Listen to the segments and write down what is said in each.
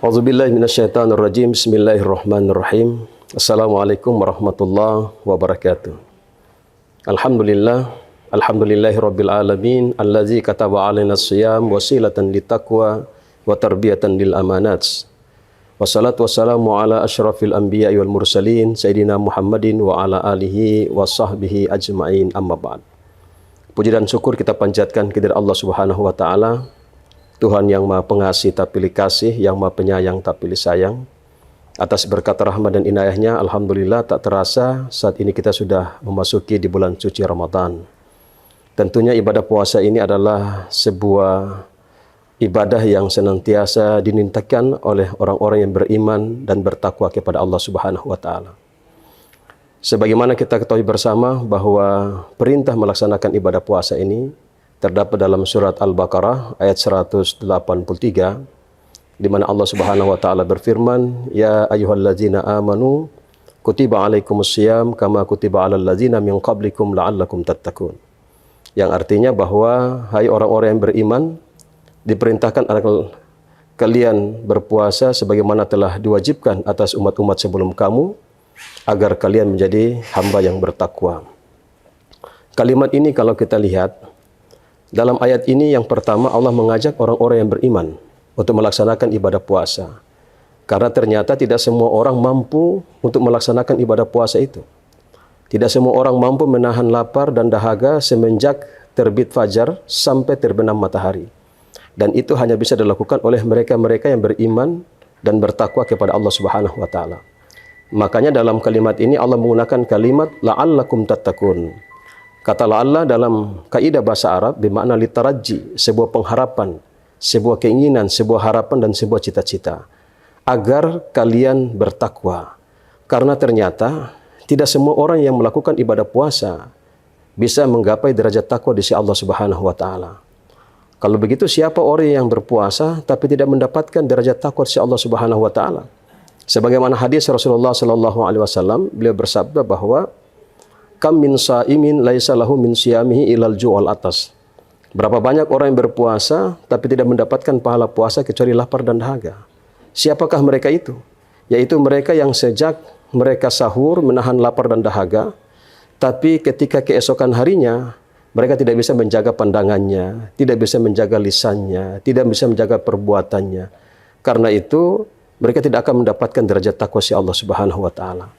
A'udzubillahi minasyaitonirrajim. Bismillahirrahmanirrahim. Assalamualaikum warahmatullahi wabarakatuh. Alhamdulillah, alhamdulillahirabbil alamin allazi kataba 'alainas shiyam wasilatan littaqwa wa tarbiyatan lil amanat. Wassalatu wassalamu ala asyrafil anbiya'i wal mursalin sayyidina Muhammadin wa ala alihi wa sahbihi ajma'in, amma ba'd. Puji dan syukur kita panjatkan kepada Allah Subhanahu wa taala, Tuhan yang Maha Pengasih tak pilih kasih, yang Maha Penyayang tak pilih sayang. Atas berkat rahmat dan inayahnya, alhamdulillah tak terasa saat ini kita sudah memasuki di bulan suci Ramadan. Tentunya ibadah puasa ini adalah sebuah ibadah yang senantiasa dinintakan oleh orang-orang yang beriman dan bertakwa kepada Allah Subhanahu wa taala. Sebagaimana kita ketahui bersama bahwa perintah melaksanakan ibadah puasa ini terdapat dalam surat Al-Baqarah ayat 183, di mana Allah Subhanahu wa taala berfirman, "Ya ayyuhallazina amanu kutiba alaikumusiyam kama kutiba alal ladzina min qablikum la'allakum tattaqun." Yang artinya bahwa hai orang-orang yang beriman, diperintahkan agar kalian berpuasa sebagaimana telah diwajibkan atas umat-umat sebelum kamu, agar kalian menjadi hamba yang bertakwa. Kalimat ini kalau kita lihat dalam ayat ini, yang pertama Allah mengajak orang-orang yang beriman untuk melaksanakan ibadah puasa. Karena ternyata tidak semua orang mampu untuk melaksanakan ibadah puasa itu. Tidak semua orang mampu menahan lapar dan dahaga semenjak terbit fajar sampai terbenam matahari. Dan itu hanya bisa dilakukan oleh mereka-mereka yang beriman dan bertakwa kepada Allah Subhanahu wa taala. Makanya dalam kalimat ini Allah menggunakan kalimat la'allakum tattaqun. Kata la'alla dalam kaidah bahasa Arab bermakna litaraji, sebuah pengharapan, sebuah keinginan, sebuah harapan dan sebuah cita-cita agar kalian bertakwa. Karena ternyata tidak semua orang yang melakukan ibadah puasa bisa menggapai derajat takwa di sisi Allah Subhanahu wa taala. Kalau begitu, siapa orang yang berpuasa tapi tidak mendapatkan derajat takwa di sisi Allah Subhanahu wa taala? Sebagaimana hadis Rasulullah sallallahu alaihi wasallam, beliau bersabda bahwa kam min sa'imin laisa lahu min siyamihi ilal ju'al atas. Berapa banyak orang yang berpuasa tapi tidak mendapatkan pahala puasa kecuali lapar dan dahaga. Siapakah mereka itu? Yaitu mereka yang sejak mereka sahur menahan lapar dan dahaga, tapi ketika keesokan harinya mereka tidak bisa menjaga pandangannya, tidak bisa menjaga lisannya, tidak bisa menjaga perbuatannya. Karena itu mereka tidak akan mendapatkan derajat takwa si Allah Subhanahu wa taala.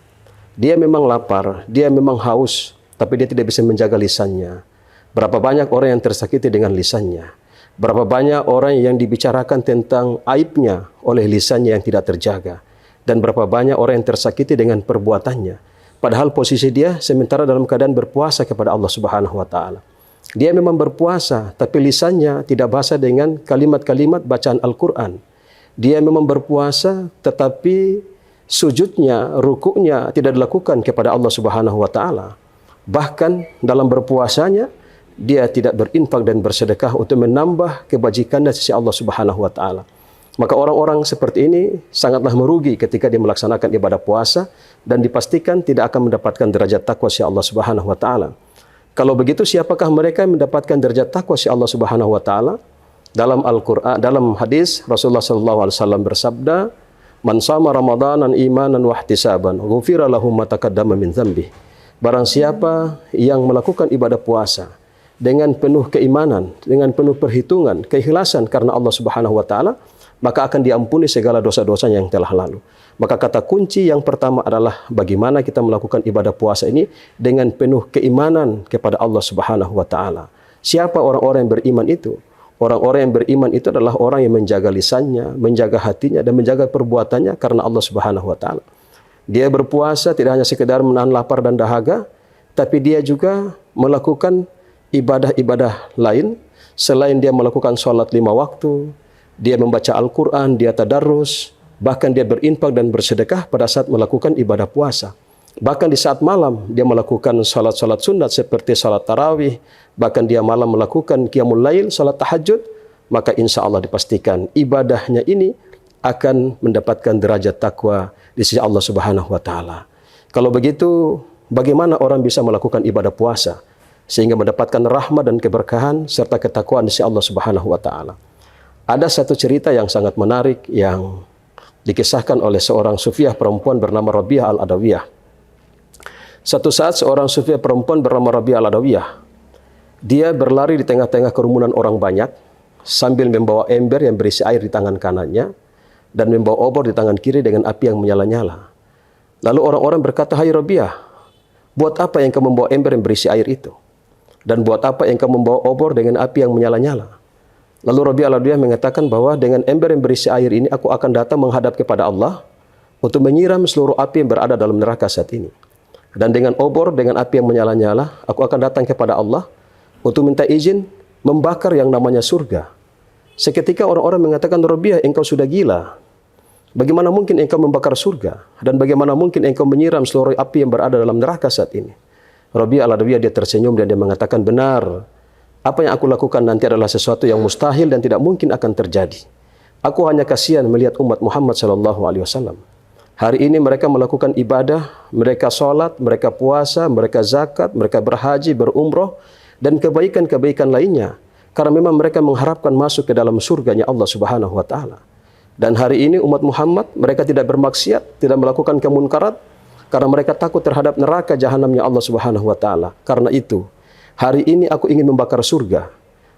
Dia memang lapar, dia memang haus, tapi dia tidak bisa menjaga lisannya. Berapa banyak orang yang tersakiti dengan lisannya. Berapa banyak orang yang dibicarakan tentang aibnya oleh lisannya yang tidak terjaga. Dan berapa banyak orang yang tersakiti dengan perbuatannya. Padahal posisi dia sementara dalam keadaan berpuasa kepada Allah Subhanahu wa taala. Dia memang berpuasa, tapi lisannya tidak basah dengan kalimat-kalimat bacaan Al-Quran. Dia memang berpuasa, tetapi sujudnya, rukuknya tidak dilakukan kepada Allah Subhanahu wa taala. Bahkan dalam berpuasanya dia tidak berinfak dan bersedekah untuk menambah kebajikan dari sisi Allah Subhanahu wa taala. Maka orang-orang seperti ini sangatlah merugi ketika dia melaksanakan ibadah puasa dan dipastikan tidak akan mendapatkan derajat takwa si Allah Subhanahu wa taala. Kalau begitu, siapakah mereka yang mendapatkan derajat takwa si Allah Subhanahu wa taala? Dalam Al-Qur'an, dalam hadis Rasulullah sallallahu alaihi wasallam bersabda, "Man shama Ramadanan imanan wa ihtisaban, ghufira lahu ma taqaddama min dzambi." Barang siapa yang melakukan ibadah puasa dengan penuh keimanan, dengan penuh perhitungan, keikhlasan karena Allah Subhanahu wa taala, maka akan diampuni segala dosa-dosanya yang telah lalu. Maka kata kunci yang pertama adalah bagaimana kita melakukan ibadah puasa ini dengan penuh keimanan kepada Allah Subhanahu wa taala. Siapa orang-orang yang beriman itu? Orang-orang yang beriman itu adalah orang yang menjaga lisannya, menjaga hatinya, dan menjaga perbuatannya karena Allah Subhanahu wa taala. Dia berpuasa tidak hanya sekedar menahan lapar dan dahaga, tapi dia juga melakukan ibadah-ibadah lain selain dia melakukan sholat 5 waktu, dia membaca Al-Quran, dia tadarrus, bahkan dia berinfak dan bersedekah pada saat melakukan ibadah puasa. Bahkan di saat malam dia melakukan salat-salat sunat seperti salat tarawih, bahkan dia malam melakukan qiyamul lail, salat tahajud, maka insya Allah dipastikan ibadahnya ini akan mendapatkan derajat takwa di sisi Allah Subhanahu wa taala. Kalau begitu, bagaimana orang bisa melakukan ibadah puasa sehingga mendapatkan rahmat dan keberkahan serta ketakwaan di sisi Allah Subhanahu wa taala? Ada satu cerita yang sangat menarik yang dikisahkan oleh seorang sufiah perempuan bernama Rabi'ah al-Adawiyah. Satu saat seorang sufiah perempuan bernama Rabi'ah al-Adawiyah, dia berlari di tengah-tengah kerumunan orang banyak sambil membawa ember yang berisi air di tangan kanannya dan membawa obor di tangan kiri dengan api yang menyala-nyala. Lalu orang-orang berkata, "Hai Rabi'ah, buat apa yang kamu membawa ember yang berisi air itu? Dan buat apa yang kamu membawa obor dengan api yang menyala-nyala?" Lalu Rabi'ah al-Adawiyah mengatakan bahwa dengan ember yang berisi air ini aku akan datang menghadap kepada Allah untuk menyiram seluruh api yang berada dalam neraka saat ini. Dan dengan obor dengan api yang menyala-nyala, aku akan datang kepada Allah untuk minta izin membakar yang namanya surga. Seketika orang-orang mengatakan, "Rabi'ah, engkau sudah gila. Bagaimana mungkin engkau membakar surga? Dan bagaimana mungkin engkau menyiram seluruh api yang berada dalam neraka saat ini?" Rabi'ah al-Adawiyah dia tersenyum dan dia mengatakan, "Benar. Apa yang aku lakukan nanti adalah sesuatu yang mustahil dan tidak mungkin akan terjadi. Aku hanya kasihan melihat umat Muhammad SAW. Hari ini mereka melakukan ibadah, mereka sholat, mereka puasa, mereka zakat, mereka berhaji, berumroh, dan kebaikan-kebaikan lainnya. Karena memang mereka mengharapkan masuk ke dalam surganya Allah Subhanahu wa Ta'ala. Dan hari ini umat Muhammad, mereka tidak bermaksiat, tidak melakukan kemunkarat, karena mereka takut terhadap neraka jahanamnya Allah Subhanahu wa Ta'ala. Karena itu, hari ini aku ingin membakar surga,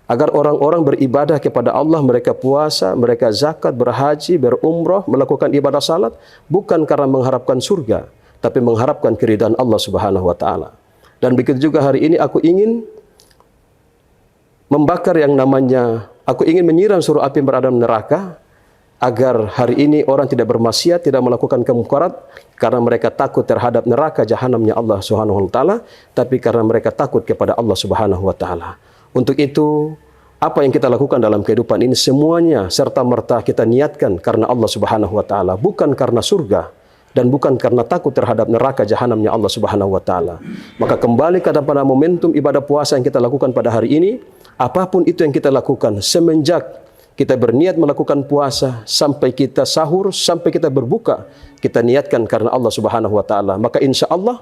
agar orang-orang beribadah kepada Allah, mereka puasa, mereka zakat, berhaji, berumrah, melakukan ibadah salat, bukan karena mengharapkan surga, tapi mengharapkan keridhaan Allah Subhanahu wa Ta'ala. Dan begitu juga hari ini aku ingin membakar yang namanya, aku ingin menyiram seluruh api yang berada dalam neraka, agar hari ini orang tidak bermaksiat, tidak melakukan kemungkarat, karena mereka takut terhadap neraka jahanamnya Allah Subhanahu wa Ta'ala, tapi karena mereka takut kepada Allah Subhanahu wa Ta'ala. Untuk itu, apa yang kita lakukan dalam kehidupan ini semuanya serta merta kita niatkan karena Allah Subhanahu wa Ta'ala, bukan karena surga dan bukan karena takut terhadap neraka jahanamnya Allah Subhanahu wa Ta'ala. Maka kembali kepada momentum ibadah puasa yang kita lakukan pada hari ini, apapun itu yang kita lakukan semenjak kita berniat melakukan puasa sampai kita sahur, sampai kita berbuka, kita niatkan karena Allah Subhanahu wa Ta'ala. Maka insya Allah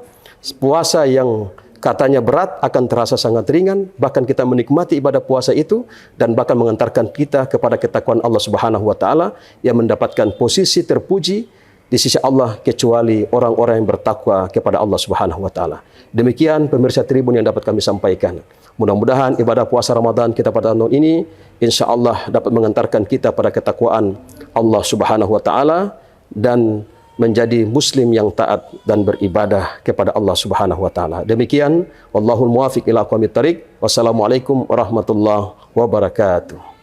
puasa yang katanya berat akan terasa sangat ringan, bahkan kita menikmati ibadah puasa itu dan bahkan mengantarkan kita kepada ketakwaan Allah Subhanahu wa Ta'ala yang mendapatkan posisi terpuji di sisi Allah kecuali orang-orang yang bertakwa kepada Allah Subhanahu wa Ta'ala. Demikian pemirsa Tribun yang dapat kami sampaikan. Mudah-mudahan ibadah puasa Ramadan kita pada tahun ini insya Allah dapat mengantarkan kita pada ketakwaan Allah Subhanahu wa Ta'ala dan menjadi muslim yang taat dan beribadah kepada Allah Subhanahu wa Ta'ala. Demikian, wallahul muwafiq ila aqwamit thariq. Wassalamualaikum warahmatullahi wabarakatuh.